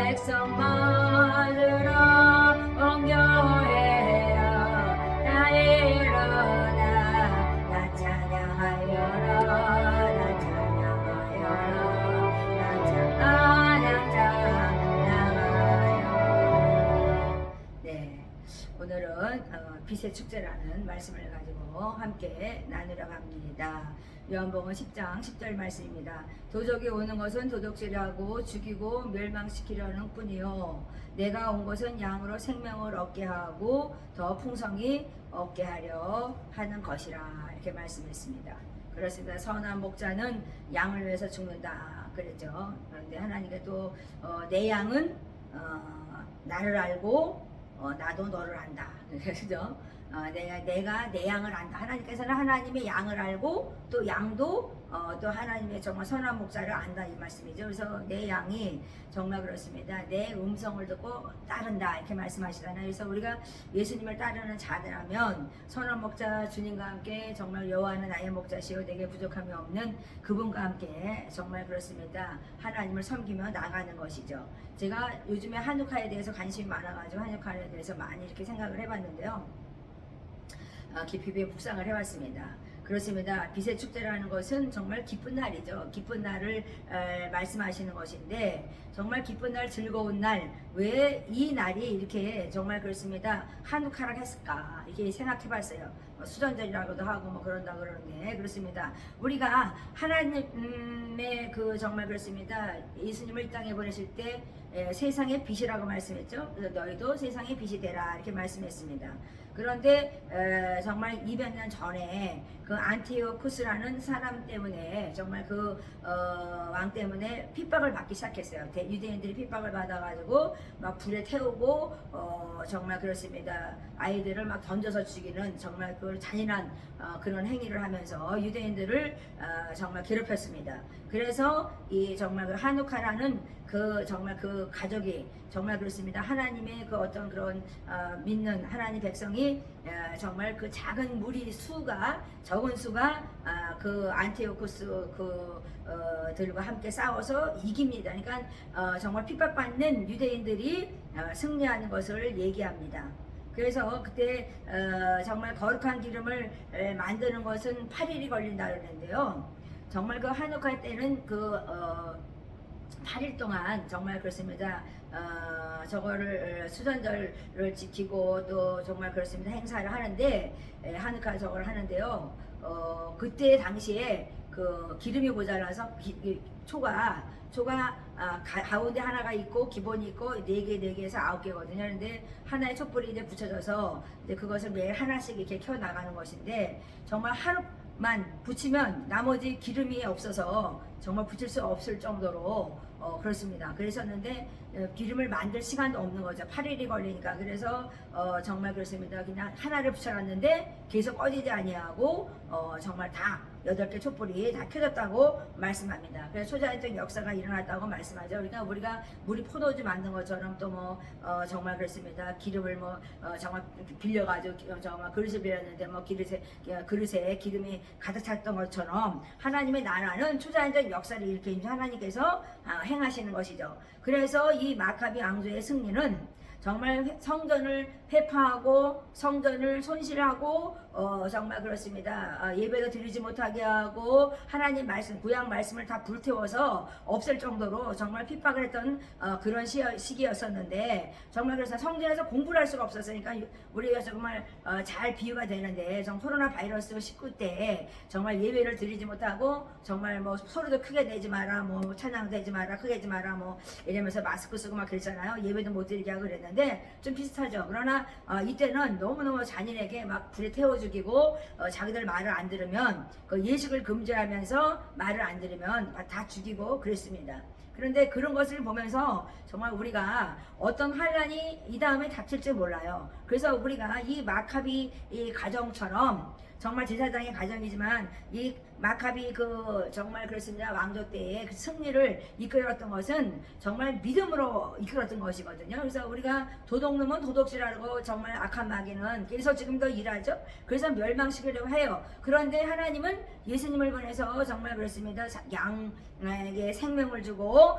백성 맞으러 옹교해요. 다 일어나 나 찬양하여라. 나 찬양하여라. 나 찬양하여. 네, 오늘은 빛의 축제라는 말씀을 가지고 함께 나누려고 합니다. 요한복음 10장 10절 말씀입니다. 도적이 오는 것은 도둑질하고 죽이고 멸망시키려는 뿐이요 내가 온 것은 양으로 생명을 얻게 하고 더 풍성히 얻게 하려 하는 것이라, 이렇게 말씀했습니다. 그렇습니다. 선한 목자는 양을 위해서 죽는다 그랬죠. 그런데 하나님께 또 내 양은 나를 알고 나도 너를 안다. 그죠? 내가 내 양을 안다. 하나님께서는 하나님의 양을 알고 또 양도 또 하나님의 정말 선한 목자를 안다, 이 말씀이죠. 그래서 내 양이 정말 그렇습니다. 내 음성을 듣고 따른다, 이렇게 말씀하시잖아요. 그래서 우리가 예수님을 따르는 자들하면 선한 목자 주님과 함께 정말 여호와는 나의 목자시요 내게 부족함이 없는 그분과 함께 정말 그렇습니다. 하나님을 섬기며 나가는 것이죠. 제가 요즘에 한우카에 대해서 관심이 많아가지고 한우카에 대해서 많이 이렇게 생각을 해봤는데요. 깊이 묵상을 해왔습니다. 그렇습니다. 빛의 축제라는 것은 정말 기쁜 날이죠. 기쁜 날을 말씀하시는 것인데, 정말 기쁜 날, 즐거운 날, 왜 이 날이 이렇게 정말 그렇습니다. 한우카를 했을까, 이렇게 생각해봤어요. 수전절이라고도 하고 뭐 그런다 그러는데, 그렇습니다. 우리가 하나님의 그 정말 그렇습니다. 예수님을 이 땅에 보내실 때 세상의 빛이라고 말씀했죠. 그래서 너희도 세상의 빛이 되라, 이렇게 말씀했습니다. 그런데 정말 200년 전에 그 안티오쿠스라는 사람 때문에 정말 그 왕 때문에 핍박을 받기 시작했어요. 유대인들이 핍박을 받아가지고 막 불에 태우고 정말 그렇습니다. 아이들을 막 던져서 죽이는 정말 그 잔인한 그런 행위를 하면서 유대인들을 정말 괴롭혔습니다. 그래서 이 정말 그 한우카라는 그 정말 그 가족이 정말 그렇습니다. 하나님의 그 어떤 그런 믿는 하나님 백성이 정말 그 작은 무리 수가, 적은 수가 그 안티오쿠스 들과 함께 싸워서 이깁니다. 그러니까 정말 핍박받는 유대인들이 승리하는 것을 얘기합니다. 그래서 그때 정말 거룩한 기름을 만드는 것은 8일이 걸린다 그러는데요. 정말 그 한우카 때는 그 8일 동안 정말 그렇습니다. 저거를 수전절을 지키고 또 정말 그렇습니다. 행사를 하는데 한우카 저걸 하는데요. 그때 당시에 그 기름이 모자라서 초가 가운데 하나가 있고 기본이 있고 4개, 4개에서 9개거든요. 그런데 하나의 촛불이 이제 붙여져서 이제 그것을 매일 하나씩 이렇게 켜 나가는 것인데, 정말 하루만 붙이면 나머지 기름이 없어서 정말 붙일 수 없을 정도로 그렇습니다. 그랬었는데 기름을 만들 시간도 없는 거죠. 8일이 걸리니까. 그래서 정말 그렇습니다. 그냥 하나를 붙여놨는데 계속 꺼지지 아니하고 정말 다 8개 촛불이 다 켜졌다고 말씀합니다. 그래서 초자연적 역사가 일어났다고 말씀하죠. 그러니까 우리가 물이 포도주 만든 것처럼 또 뭐 정말 그렇습니다. 기름을 뭐 정말 빌려가지고 정말 그릇을 빌렸는데 뭐 그릇에 기름이 가득 찼던 것처럼 하나님의 나라는 초자연적 역사를 이렇게 하나님께서 행하시는 것이죠. 그래서 이 마카비 왕조의 승리는 정말 성전을 회파하고 성전을 손실하고 정말 그렇습니다. 예배도 드리지 못하게 하고 하나님 말씀, 구약 말씀을 다 불태워서 없앨 정도로 정말 핍박을 했던 그런 시기였었는데, 정말 그래서 성전에서 공부를 할 수가 없었으니까 우리가 정말 잘 비유가 되는데, 코로나 바이러스 19 때 정말 예배를 드리지 못하고 정말 뭐 소리도 크게 내지 마라, 뭐 찬양도 하지 마라, 크게 하지 마라, 뭐 이러면서 마스크 쓰고 막 그랬잖아요. 예배도 못 드리게 하고 그랬는데 좀 비슷하죠. 그러나 이때는 너무너무 잔인하게 막 불에 태워 죽이고 자기들 말을 안 들으면 그 예식을 금지하면서 말을 안 들으면 다 죽이고 그랬습니다. 그런데 그런 것을 보면서 정말 우리가 어떤 환란이 이 다음에 닥칠지 몰라요. 그래서 우리가 이 마카비 이 가정처럼 정말 제사장의 가정이지만 이 마카비 그 정말 그렇습니다. 왕조 때의 그 승리를 이끌었던 것은 정말 믿음으로 이끌었던 것이거든요. 그래서 우리가 도둑놈은 도둑질하고 정말 악한 마귀는 그래서 지금도 일하죠. 그래서 멸망시키려고 해요. 그런데 하나님은 예수님을 보내서 정말 그렇습니다. 양에게 생명을 주고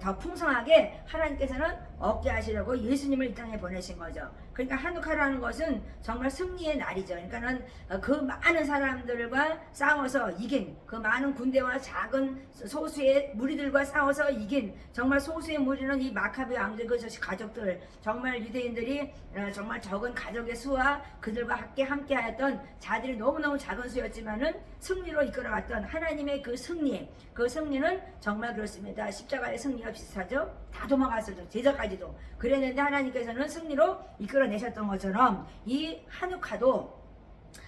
더 풍성하게 하나님께서는 얻게 하시려고 예수님을 이 땅에 보내신 거죠. 그러니까 한옥하라는 것은 정말 승리의 날이죠. 그러니까는 그 많은 사람들과 싸워서 이긴 그 많은 군대와 작은 소수의 무리들과 싸워서 이긴 정말 소수의 무리는 이 마카비 왕조 그 가족들 정말 유대인들이 정말 적은 가족의 수와 그들과 함께하였던 자들이 너무너무 작은 수였지만은 승리로 이끌어갔던 하나님의 그 승리는 정말 그렇습니다. 십자가의 승리와 비슷하죠. 다 도망갔었죠. 제자까지도 그랬는데 하나님께서는 승리로 이끌어내셨던 것처럼 이 한옥화도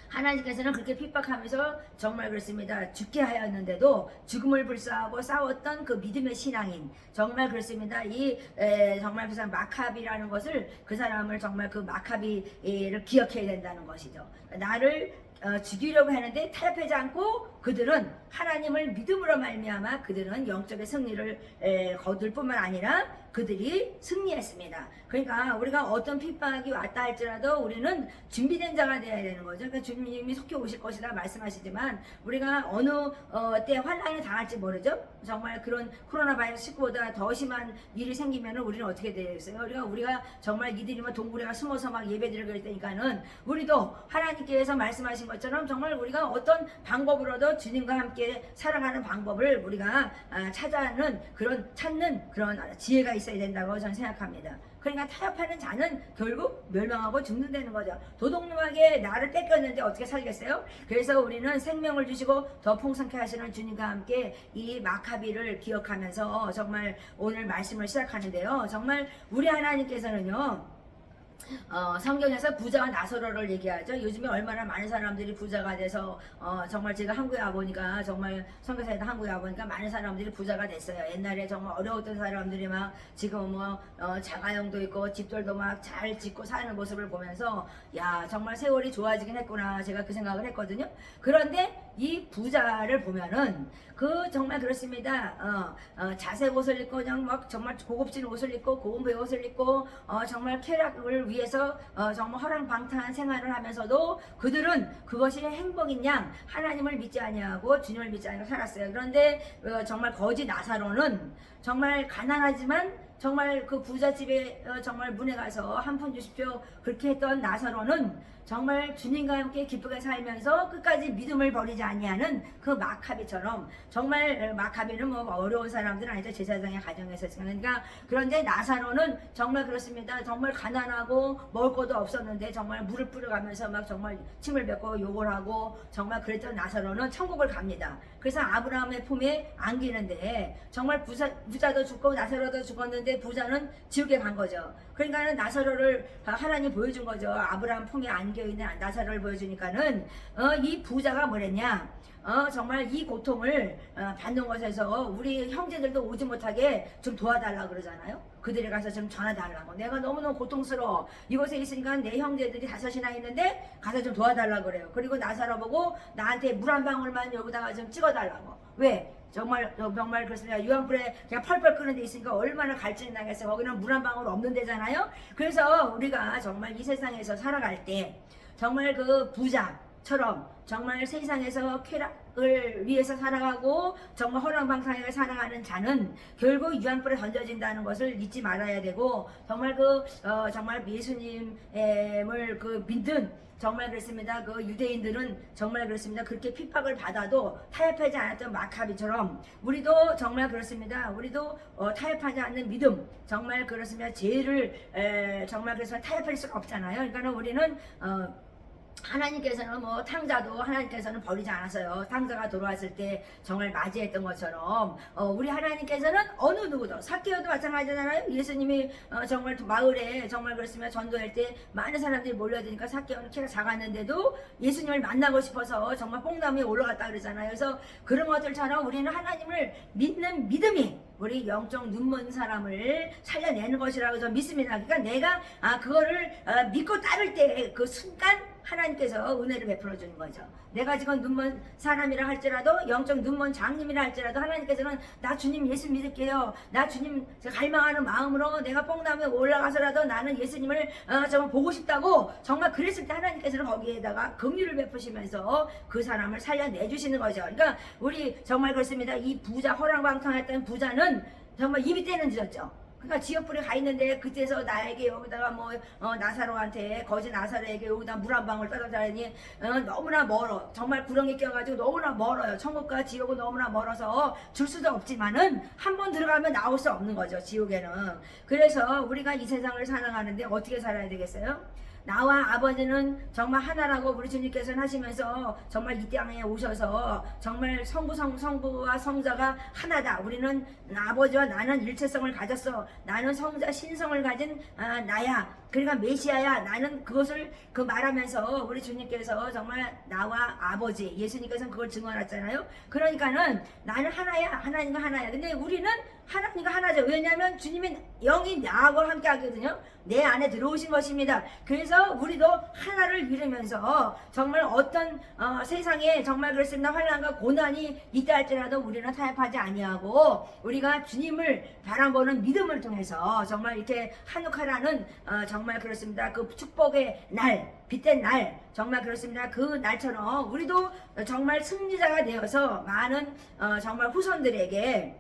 하나님께서는 그렇게 핍박하면서 정말 그렇습니다. 죽게 하였는데도 죽음을 불사하고 싸웠던 그 믿음의 신앙인 정말 그렇습니다. 정말 그 사람 마카비라는 것을 그 사람을 정말 그 마카비를 기억해야 된다는 것이죠. 나를 죽이려고 하는데 타협하지 않고 그들은 하나님을 믿음으로 말미암아 그들은 영적의 승리를 거둘 뿐만 아니라 그들이 승리했습니다. 그러니까 우리가 어떤 핍박이 왔다 할지라도 우리는 준비된 자가 되어야 되는 거죠. 그러니까 주님이 속히 오실 것이라 말씀하시지만 우리가 어느 때 환란을 당할지 모르죠. 정말 그런 코로나 바이러스 19보다 더 심한 일이 생기면 우리는 어떻게 되겠어요? 우리가 정말 이들이면 동굴에 숨어서 막 예배드리고 그럴 때니까는 우리도 하나님께서 말씀하신 것처럼 정말 우리가 어떤 방법으로도 주님과 함께 살아가는 방법을 우리가 찾는 그런 지혜가 있어야 된다고 저는 생각합니다. 그러니까 타협하는 자는 결국 멸망하고 죽는다는 거죠. 도둑놈에게 나를 뺏겼는데 어떻게 살겠어요? 그래서 우리는 생명을 주시고 더 풍성케 하시는 주님과 함께 이 마카비를 기억하면서 정말 오늘 말씀을 시작하는데요. 정말 우리 하나님께서는요. 성경에서 부자와 나사로를 얘기하죠. 요즘에 얼마나 많은 사람들이 부자가 돼서 정말 제가 한국에 와보니까 정말 선교사에도 한국에 와보니까 많은 사람들이 부자가 됐어요. 옛날에 정말 어려웠던 사람들이 막 지금 자가용도 있고 집들도 막 잘 짓고 사는 모습을 보면서 야 정말 세월이 좋아지긴 했구나 제가 그 생각을 했거든요. 그런데 이 부자를 보면은 그 정말 그렇습니다. 자색 옷을 입고 그냥 막 정말 고급진 옷을 입고 고운 옷을 입고 정말 쾌락을 위해서 정말 허랑방탕한 생활을 하면서도 그들은 그것이 행복인 양 하나님을 믿지 아니하고 주님을 믿지 아니하고 살았어요. 그런데 정말 거지 나사로는 정말 가난하지만 정말 그 부잣집에 정말 문에 가서 한 푼 주십시오 그렇게 했던 나사로는 정말 주님과 함께 기쁘게 살면서 끝까지 믿음을 버리지 아니하는 그 마카비처럼 정말 마카비는 뭐 어려운 사람들은 아니죠. 제사장의 가정에서 그러니까 그런데 나사로는 정말 그렇습니다. 정말 가난하고 먹을 것도 없었는데 정말 물을 뿌려가면서 막 정말 침을 뱉고 욕을 하고 정말 그랬던 나사로는 천국을 갑니다. 그래서 아브라함의 품에 안기는데 정말 부자도 죽고 나사로도 죽었는데 부자는 지옥에 간 거죠. 그러니까는 나사로를 하나님 보여준 거죠. 아브라함 품에 안겨있는 나사로를 보여주니까는 이 부자가 뭐랬냐 정말 이 고통을 받는 것에서 우리 형제들도 오지 못하게 좀 도와달라고 그러잖아요. 그들에 가서 좀 전해달라고. 내가 너무너무 고통스러워. 이곳에 있으니까 내 형제들이 5이나 있는데 가서 좀 도와달라고 그래요. 그리고 나사로 보고 나한테 물 한 방울만 여기다가 좀 찍어달라고. 왜? 정말 그렇습니다. 유황불에 그냥 펄펄 끓는 데 있으니까 얼마나 갈증이 나겠어요. 거기는 물 한 방울 없는 데잖아요. 그래서 우리가 정말 이 세상에서 살아갈 때 정말 그 부자처럼 정말 세상에서 쾌락을 위해서 살아가고 정말 허랑방탕하게 살아가는 자는 결국 유황불에 던져진다는 것을 잊지 말아야 되고 정말 정말 예수님을 믿는 정말 그렇습니다. 그 유대인들은 정말 그렇습니다. 그렇게 핍박을 받아도 타협하지 않았던 마카비처럼 우리도 정말 그렇습니다. 우리도 타협하지 않는 믿음 정말 그렇습니다. 죄를 정말 그래서 타협할 수가 없잖아요. 그러니까 우리는 하나님께서는 탕자도 하나님께서는 버리지 않았어요. 탕자가 돌아왔을 때 정말 맞이했던 것처럼 우리 하나님께서는 어느 누구도 삭개오도 마찬가지잖아요. 예수님이 정말 마을에 정말 그렇습니다. 전도할 때 많은 사람들이 몰려드니까 삭개오는 키가 작았는데도 예수님을 만나고 싶어서 정말 뽕나무에 올라갔다 그러잖아요. 그래서 그런 것들처럼 우리는 하나님을 믿는 믿음이 우리 영적 눈먼 사람을 살려내는 것이라고 저는 믿습니다. 그러니까 내가 그거를 믿고 따를 때 그 순간 하나님께서 은혜를 베풀어 주는 거죠. 내가 지금 눈먼 사람이라 할지라도 영적 눈먼 장님이라 할지라도 하나님께서는 나 주님 예수 믿을게요. 나 주님 갈망하는 마음으로 내가 뽕나무에 올라가서라도 나는 예수님을 정말 보고 싶다고 정말 그랬을 때 하나님께서는 거기에다가 긍휼을 베푸시면서 그 사람을 살려내 주시는 거죠. 그러니까 우리 정말 그렇습니다. 이 부자 허랑방탕했던 부자는 정말 입이 떼는 지었죠. 그러니까 지역불에 가 있는데 그때서 나에게 여기다가 나사로한테 거지 나사로에게 여기다 물 한 방울 떠다 자니 너무나 멀어. 정말 구렁이 껴가지고 너무나 멀어요. 천국과 지옥은 너무나 멀어서 줄 수도 없지만은 한 번 들어가면 나올 수 없는 거죠. 지옥에는. 그래서 우리가 이 세상을 살아가는데 어떻게 살아야 되겠어요? 나와 아버지는 정말 하나라고 우리 주님께서는 하시면서 정말 이 땅에 오셔서 정말 성부와 성자가 하나다. 우리는 아버지와 나는 일체성을 가졌어. 나는 성자 신성을 가진 나야. 그러니까 메시아야. 나는 그것을 말하면서 우리 주님께서 정말 나와 아버지 예수님께서는 그걸 증언했잖아요. 그러니까는 나는 하나야. 하나님과 하나야. 근데 우리는 하나님과 하나죠. 왜냐하면 주님이 영이 나하고 함께 하거든요. 내 안에 들어오신 것입니다. 그래서 우리도 하나를 이루면서 정말 어떤 세상에 정말 그렇습니다. 환난과 고난이 있다 할지라도 우리는 타협하지 아니하고 우리가 주님을 바라보는 믿음을 통해서 정말 이렇게 한옥하라는 정말 그렇습니다. 그 축복의 날, 빛된 날, 정말 그렇습니다. 그 날처럼 우리도 정말 승리자가 되어서 많은 정말 후손들에게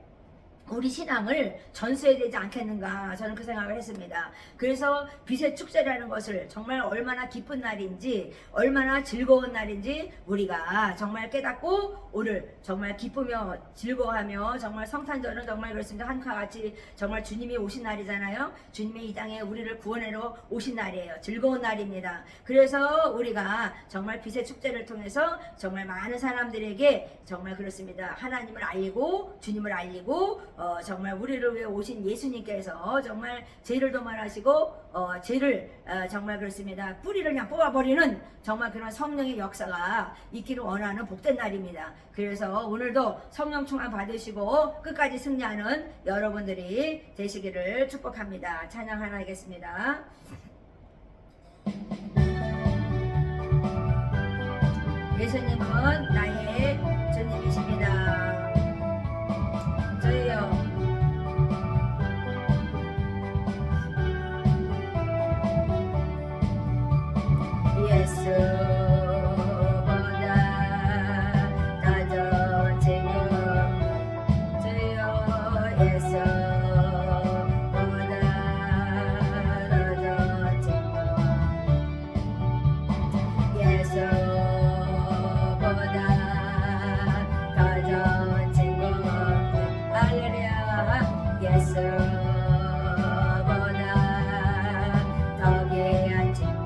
우리 신앙을 전수해야 되지 않겠는가, 저는 그 생각을 했습니다. 그래서 빛의 축제라는 것을 정말 얼마나 기쁜 날인지, 얼마나 즐거운 날인지 우리가 정말 깨닫고 오늘 정말 기쁘며 즐거워하며 정말 성탄절은 정말 그렇습니다. 한카 같이 정말 주님이 오신 날이잖아요. 주님이 이 땅에 우리를 구원하러 오신 날이에요. 즐거운 날입니다. 그래서 우리가 정말 빛의 축제를 통해서 정말 많은 사람들에게 정말 그렇습니다. 하나님을 알리고 주님을 알리고 정말 우리를 위해 오신 예수님께서 정말 죄를 도말하시고 죄를 정말 그렇습니다. 뿌리를 그냥 뽑아버리는 정말 그런 성령의 역사가 있기를 원하는 복된 날입니다. 그래서 오늘도 성령 충만 받으시고 끝까지 승리하는 여러분들이 되시기를 축복합니다. 찬양 하나 하겠습니다. 예수님은 나의 주님이십니다. 저희요 예수보다 더 좋은 친구 주여 예수보다 더 좋은 친구 예수보다 더 좋은 친구 할렐루야 예수보다 더 귀한 친구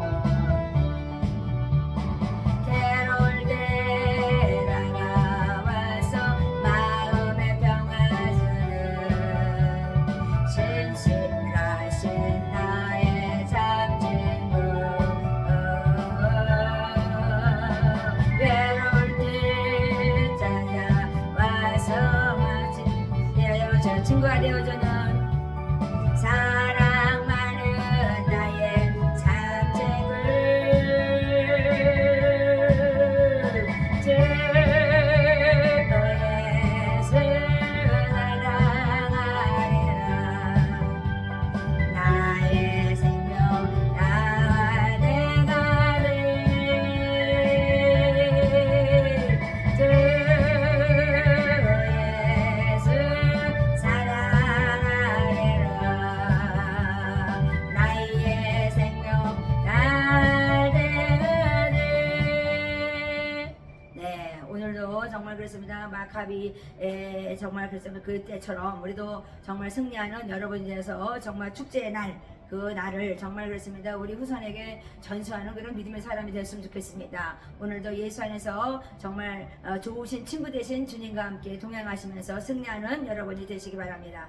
친구가 되어주는 사랑 많은 나의 산책을 주 예수 사랑하리라 나의 생명 나 돼가리 주 예수 나의 생명 날 되네. 네, 오늘도 정말 그렇습니다. 마카비 정말 그렇습니다. 그때처럼 우리도 정말 승리하는 여러분이 되어서 정말 축제의 날, 그 날을 정말 그렇습니다. 우리 후손에게 전수하는 그런 믿음의 사람이 되었으면 좋겠습니다. 오늘도 예수 안에서 정말 좋으신 친구 되신 주님과 함께 동행하시면서 승리하는 여러분이 되시기 바랍니다.